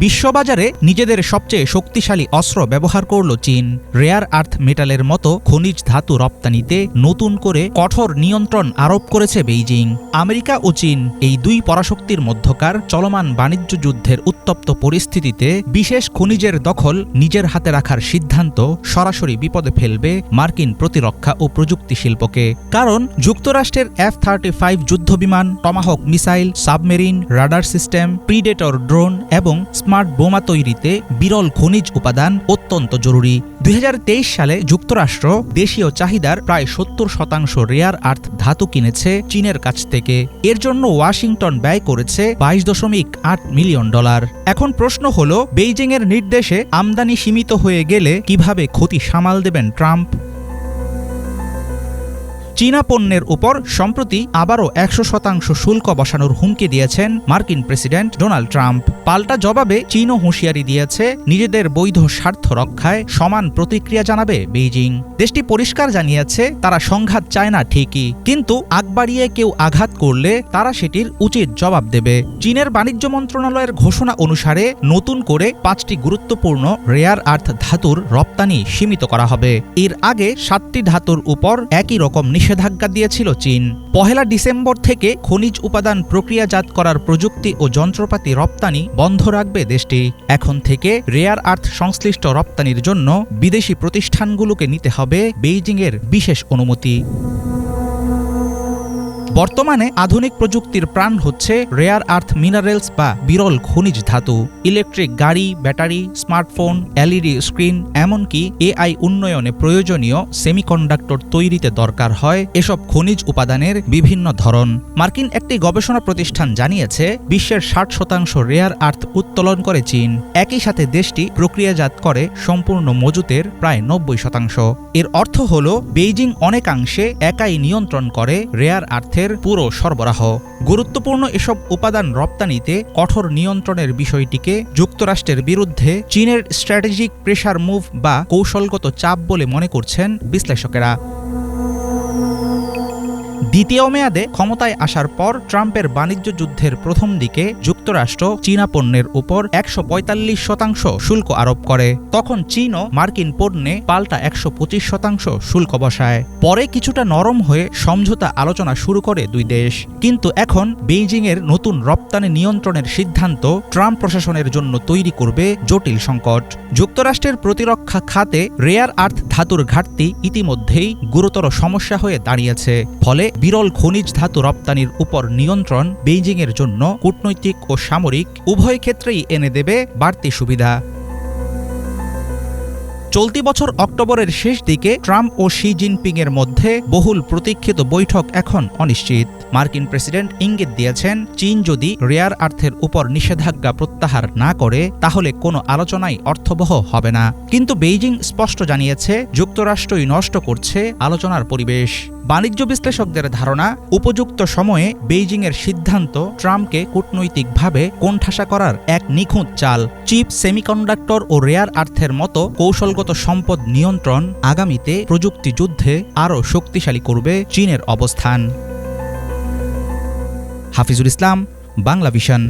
বিশ্ববাজারে নিজেদের সবচেয়ে শক্তিশালী অস্ত্র ব্যবহার করল চীন। রেয়ার আর্থ মেটালের মতো খনিজ ধাতু রপ্তানিতে নতুন করে কঠোর নিয়ন্ত্রণ আরোপ করেছে বেইজিং। আমেরিকা ও চীন এই দুই পরাশক্তির মধ্যকার চলমান বাণিজ্য যুদ্ধের উত্তপ্ত পরিস্থিতিতে বিশেষ খনিজের দখল নিজের হাতে রাখার সিদ্ধান্ত সরাসরি বিপদে ফেলবে মার্কিন প্রতিরক্ষা ও প্রযুক্তি শিল্পকে। কারণ যুক্তরাষ্ট্রের F-35 যুদ্ধবিমান, Tomahawk missile, submarine, radar system, predator drone এবং স্মার্ট বোমা তৈরিতে বিরল খনিজ উপাদান অত্যন্ত জরুরি। 2023 সালে যুক্তরাষ্ট্র দেশীয় চাহিদার প্রায় 70% রেয়ার আর্থ ধাতু কিনেছে চীনের কাছ থেকে। এর জন্য ওয়াশিংটন ব্যয় করেছে $22.8 মিলিয়ন। এখন প্রশ্ন হল, বেইজিংয়ের নির্দেশে আমদানি সীমিত হয়ে গেলে কিভাবে ক্ষতি সামাল দেবেন ট্রাম্প? চীনা পণ্যের উপর সম্প্রতি আবারও 100% শুল্ক বসানোর হুমকি দিয়েছেন মার্কিন প্রেসিডেন্ট ডোনাল্ড ট্রাম্প। পাল্টা জবাবে চীনও হুঁশিয়ারি দিয়েছে, নিজেদের বৈধ স্বার্থ রক্ষায় সমান প্রতিক্রিয়া জানাবে বেইজিং। দেশটি পরিষ্কার জানিয়েছে, তারা সংঘাত চায় না ঠিকই, কিন্তু আগ বাড়িয়ে কেউ আঘাত করলে তারা সেটির উচিত জবাব দেবে। চীনের বাণিজ্য মন্ত্রণালয়ের ঘোষণা অনুসারে নতুন করে 5টি গুরুত্বপূর্ণ রেয়ার আর্থ ধাতুর রপ্তানি সীমিত করা হবে। এর আগে 7টি ধাতুর উপর একই রকম নিষেধাজ্ঞা দিয়েছিল চীন। 1 ডিসেম্বর থেকে খনিজ উপাদান প্রক্রিয়াজাত করার প্রযুক্তি ও যন্ত্রপাতি রপ্তানি বন্ধ রাখবে দেশটি। এখন থেকে রেয়ার আর্থ সংশ্লিষ্ট রপ্তানির জন্য বিদেশি প্রতিষ্ঠানগুলোকে নিতে হবে বেইজিংয়ের বিশেষ অনুমতি। বর্তমানে আধুনিক প্রযুক্তির প্রাণ হচ্ছে রেয়ার আর্থ মিনারেলস বা বিরল খনিজ ধাতু। ইলেকট্রিক গাড়ি, ব্যাটারি, স্মার্টফোন, এলইডি স্ক্রিন, এমনকি এআই উন্নয়নে প্রয়োজনীয় সেমিকন্ডাক্টর তৈরিতে দরকার হয় এসব খনিজ উপাদানের বিভিন্ন ধরন। মার্কিন একটি গবেষণা প্রতিষ্ঠান জানিয়েছে, বিশ্বের 60% রেয়ার আর্থ উত্তোলন করে চীন। একই সাথে দেশটি প্রক্রিয়াজাত করে সম্পূর্ণ মজুতের প্রায় 90%। এর অর্থ হল, বেইজিং অনেকাংশে একাই নিয়ন্ত্রণ করে রেয়ার আর্থের পুরো সরবরাহ। গুরুত্বপূর্ণ এসব উপাদান রপ্তানিতে কঠোর নিয়ন্ত্রণের বিষয়টিকে যুক্তরাষ্ট্রের বিরুদ্ধে চীনের স্ট্র্যাটেজিক প্রেসার মুভ বা কৌশলগত চাপ বলে মনে করছেন বিশ্লেষকেরা। দ্বিতীয় মেয়াদে ক্ষমতায় আসার পর ট্রাম্পের বাণিজ্য যুদ্ধের প্রথম দিকে যুক্তরাষ্ট্র চীনা পণ্যের উপর 145% শুল্ক আরোপ করে। তখন চীনও মার্কিন পণ্যে পাল্টা 125% শুল্ক বসায়। পরে কিছুটা নরম হয়ে সমঝোতা আলোচনা শুরু করে দুই দেশ। কিন্তু এখন বেইজিংয়ের নতুন রপ্তানি নিয়ন্ত্রণের সিদ্ধান্ত ট্রাম্প প্রশাসনের জন্য তৈরি করবে জটিল সংকট। যুক্তরাষ্ট্রের প্রতিরক্ষা খাতে রেয়ার আর্থ ধাতুর ঘাটতি ইতিমধ্যেই গুরুতর সমস্যা হয়ে দাঁড়িয়েছে। ফলে বিরল খনিজ ধাতু রপ্তানির উপর নিয়ন্ত্রণ বেইজিংয়ের জন্য কূটনৈতিক ও সামরিক উভয় ক্ষেত্রেই এনে দেবে বাড়তি সুবিধা। চলতি বছর অক্টোবরের শেষ দিকে ট্রাম্প ও শি জিনপিংয়ের মধ্যে বহুল প্রতীক্ষিত বৈঠক এখন অনিশ্চিত। মার্কিন প্রেসিডেন্ট ইঙ্গিত দিয়েছেন, চীন যদি রেয়ার আর্থের উপর নিষেধাজ্ঞা প্রত্যাহার না করে তাহলে কোনো আলোচনাই অর্থবহ হবে না। কিন্তু বেইজিং স্পষ্ট জানিয়েছে, যুক্তরাষ্ট্রই নষ্ট করছে আলোচনার পরিবেশ। বাণিজ্য বিশ্লেষকদের ধারণা, উপযুক্ত সময়ে বেইজিংয়ের সিদ্ধান্ত ট্রাম্পকে কূটনৈতিকভাবে কোণঠাসা করার এক নিখুঁত চাল। চিপ, সেমিকন্ডাক্টর ও রেয়ার আর্থের মতো কৌশলগত সম্পদ নিয়ন্ত্রণ আগামীতে প্রযুক্তি যুদ্ধে আরও শক্তিশালী করবে চীনের অবস্থান। হাফিজুল ইসলাম, বাংলা ভিশন।